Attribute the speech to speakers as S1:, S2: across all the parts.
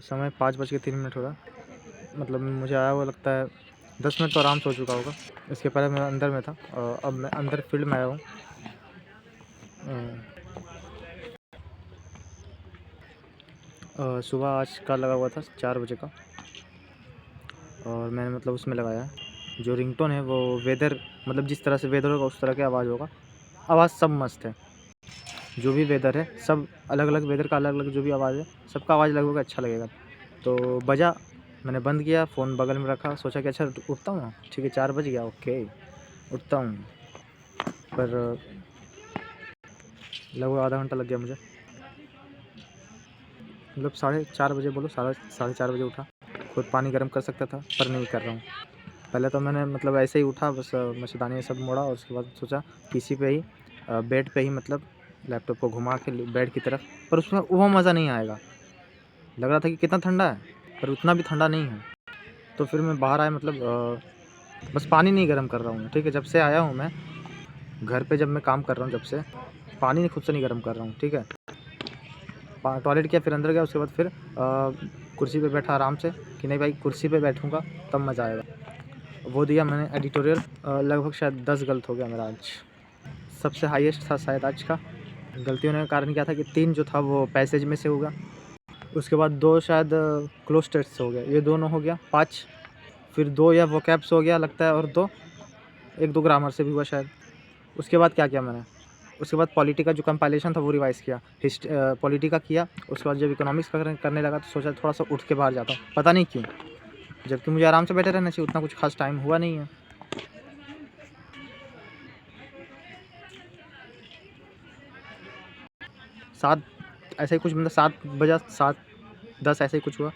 S1: समय 5:03 हो रहा। मतलब मुझे आया हुआ लगता है 10 मिनट तो आराम से हो चुका होगा। इसके पहले मैं अंदर में था और अब मैं अंदर फील्ड में आया हूँ। सुबह आज का लगा हुआ था 4 बजे का और मैंने मतलब उसमें लगाया है। जो रिंगटोन है वो वेदर मतलब जिस तरह से वेदर होगा उस तरह की आवाज़ होगा। आवाज़ सब मस्त है, जो भी वेदर है सब अलग अलग वेदर का अलग अलग जो भी आवाज़ है सबका आवाज़ लगभग अच्छा लगेगा। तो बजा, मैंने बंद किया, फ़ोन बगल में रखा, सोचा कि अच्छा उठता हूँ, ठीक है 4 बज गया, ओके उठता हूँ। पर लगभग आधा घंटा लग गया मुझे, मतलब 4:30 बजे बोलो, 4:30 बजे उठा। खुद पानी गर्म कर सकता था पर नहीं कर रहा हूँ। पहले तो मैंने मतलब ऐसे ही उठा, बस मच्छरदानी सब मोड़ा और उसके बाद सोचा पीसी पे ही बेड पे ही मतलब लैपटॉप को घुमा के बेड की तरफ, पर उसमें वो मज़ा नहीं आएगा। लग रहा था कि कितना ठंडा है पर उतना भी ठंडा नहीं है। तो फिर मैं बाहर आया, मतलब बस पानी नहीं गर्म कर रहा हूँ, ठीक है। जब से आया हूँ मैं घर पे, जब मैं काम कर रहा हूँ जब से पानी खुद से नहीं गर्म कर रहा हूँ, ठीक है। टॉयलेट किया, फिर अंदर गया, उसके बाद फिर कुर्सी पे बैठा आराम से कि नहीं भाई कुर्सी पे बैठूँगा तब मज़ा आएगा। वो दिया मैंने एडिटोरियल, लगभग शायद 10 गलत हो गया मेरा आज। सबसे हाईएस्ट था शायद आज का। गलती होने का कारण क्या था कि 3 जो था वो पैसेज में से हो गया, उसके बाद 2 शायद क्लोज टेस्ट से हो गया, ये दोनों हो गया 5, फिर 2 या वोकैब से हो गया लगता है, और 1-2 ग्रामर से भी हुआ शायद। उसके बाद क्या किया मैंने, उसके बाद पॉलिटी का जो कंपाइलेशन था वो रिवाइज़ किया, पॉलिटी का किया। उसके बाद जब इकोनॉमिक्स का करने लगा तो सोचा थोड़ा सा उठ के बाहर जाता हूँ, पता नहीं क्यों, जबकि मुझे आराम से बैठे रहना चाहिए, उतना कुछ खास टाइम हुआ नहीं है। सात ऐसे ही कुछ, मतलब 7 बजा, 7:10 ऐसे ही कुछ हुआ।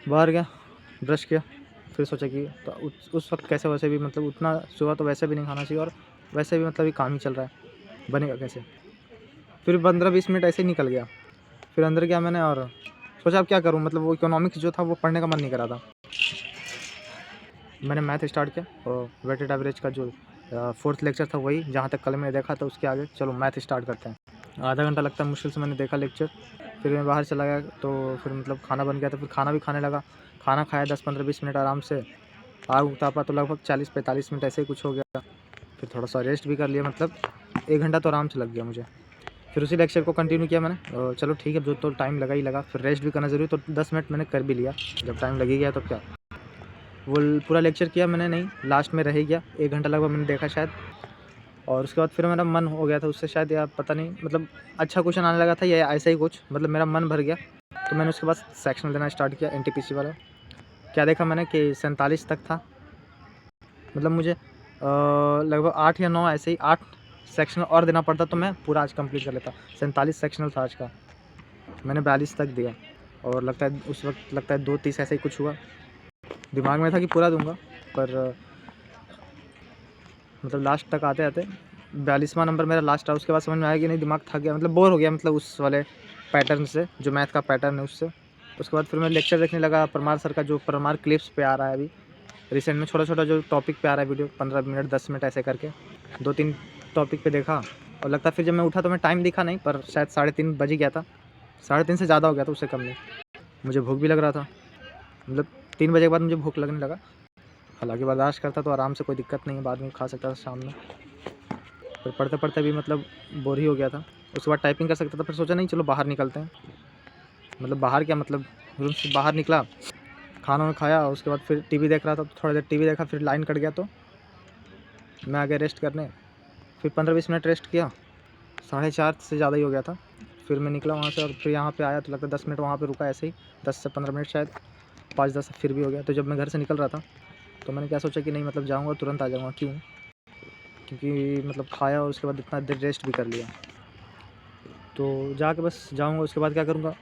S1: बाहर गया, ब्रश किया, फिर सोचा कि तो उस वक्त कैसे वैसे भी मतलब उतना सुबह तो वैसे भी नहीं खाना चाहिए, और वैसे भी मतलब ये काम ही चल रहा है, बनेगा कैसे। फिर 15-20 मिनट ऐसे ही निकल गया। फिर अंदर गया मैंने और सोचा अब क्या करूँ, मतलब वो इकोनॉमिक्स जो था वो पढ़ने का मन नहीं कर रहा था। मैंने मैथ स्टार्ट किया और वेटेड एवरेज का जो 4th लेक्चर था वही, जहाँ तक कल मैंने देखा था उसके आगे चलो मैथ स्टार्ट करते हैं। आधा घंटा लगता है मुश्किल से, मैंने देखा लेक्चर। फिर मैं बाहर चला गया, तो फिर मतलब खाना बन गया, तो फिर खाना भी खाने लगा। खाना खाया 10-15-20 मिनट आराम से, आग उतापा तो लगभग 40-45 मिनट ऐसे ही कुछ हो गया। फिर थोड़ा सा रेस्ट भी कर लिया, मतलब 1 घंटा तो आराम से लग गया मुझे। फिर उसी लेक्चर को कंटिन्यू किया मैंने, चलो ठीक है जो तो टाइम लगा ही लगा, फिर रेस्ट भी करना ज़रूरी, तो 10 मिनट मैंने कर भी लिया, जब टाइम लग ही गया तो क्या। वो पूरा लेक्चर किया मैंने नहीं, लास्ट में रह ही गया, 1 घंटा लगभग मैंने देखा शायद। और उसके बाद फिर मेरा मन हो गया था उससे शायद, या पता नहीं, मतलब अच्छा क्वेश्चन आने लगा था या ऐसा ही कुछ, मतलब मेरा मन भर गया। तो मैंने उसके बाद सेक्शनल देना स्टार्ट किया, एनटीपीसी वाला। क्या देखा मैंने कि 47 तक था, मतलब मुझे लगभग 8 या 9 ऐसे ही 8 सेक्शनल और देना पड़ता तो मैं पूरा आज कंप्लीट कर लेता। 47 सेक्शनल था आज का, मैंने 42 तक दिया, और लगता है उस वक्त लगता है 2:30 ऐसे ही कुछ हुआ। दिमाग में था कि पूरा दूंगा, पर मतलब लास्ट तक आते आते 42वां नंबर मेरा लास्ट था। उसके बाद समझ में आया कि नहीं, दिमाग थक गया, मतलब बोर हो गया, मतलब उस वाले पैटर्न से, जो मैथ का पैटर्न है उससे। उसके बाद फिर मैं लेक्चर देखने लगा परमार सर का, जो परमार क्लिप्स पे आ रहा है अभी रिसेंट में, छोटा छोटा जो टॉपिक पे आ रहा है वीडियो, 15 मिनट 10 मिनट ऐसे करके 2-3 टॉपिक पे देखा। और लगता है फिर जब मैं उठा तो मैं टाइम दिखा नहीं, पर शायद 3:30 बज ही गया था, 3:30 से ज़्यादा हो गया था, उससे कम नहीं। मुझे भूख भी लग रहा था, मतलब 3 बजे के बाद मुझे भूख लगने लगा। हालांकि बर्दाश्त करता तो आराम से, कोई दिक्कत नहीं है, बाद में खा सकता था शाम में। फिर पढ़ते पढ़ते भी मतलब बोर ही हो गया था। उसके बाद टाइपिंग कर सकता था, फिर सोचा नहीं चलो बाहर निकलते हैं, मतलब बाहर क्या, मतलब रूम से बाहर निकला, खाना खाया, उसके बाद फिर टीवी देख रहा था, तो थोड़ा देर टीवी देखा, फिर लाइन कट गया तो मैं आ गया रेस्ट करने। फिर 15-20 मिनट रेस्ट किया, 4:30 से ज़्यादा ही हो गया था। फिर मैं निकला वहाँ से और फिर यहाँ पे आया, तो लगता है 10 मिनट वहाँ पे रुका ऐसे ही, 10 से 15 मिनट शायद, 5-10 फिर भी हो गया। तो जब मैं घर से निकल रहा था तो मैंने क्या सोचा कि नहीं, मतलब जाऊँगा तुरंत आ जाऊँगा, क्यों, क्योंकि मतलब खाया और उसके बाद इतना देर रेस्ट भी कर लिया, तो जाके बस जाऊँगा। उसके बाद क्या करूँगा,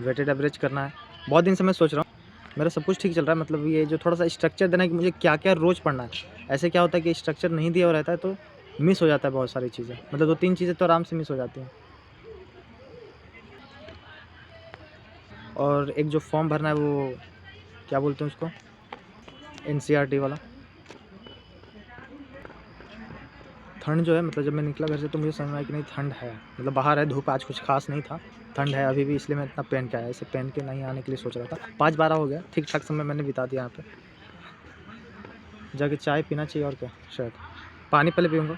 S1: वेटेड एवरेज करना है। बहुत दिन से मैं सोच रहा हूँ, मेरा सब कुछ ठीक चल रहा है, मतलब ये जो थोड़ा सा स्ट्रक्चर देना है कि मुझे क्या क्या रोज़ पढ़ना है। ऐसे क्या होता है कि स्ट्रक्चर नहीं दिया हुआ रहता है तो मिस हो जाता है बहुत सारी चीज़ें, मतलब 2-3 चीज़ें तो आराम से मिस हो जाती हैं। और एक जो फॉर्म भरना है वो क्या बोलते हैं उसको, एनसीईआरटी वाला। ठंड जो है, मतलब जब मैं निकला घर से तो मुझे समझ में आया कि नहीं ठंड है, मतलब बाहर है, धूप आज कुछ खास नहीं था, ठंड है अभी भी, इसलिए मैं इतना पहन के आया। इसे पहन के नहीं आने के लिए सोच रहा था। 5:12 हो गया, ठीक-ठाक समय मैंने बिता दिया यहाँ पे। जाके चाय पीना चाहिए और क्या शायद। पानी पहले पीऊँगा।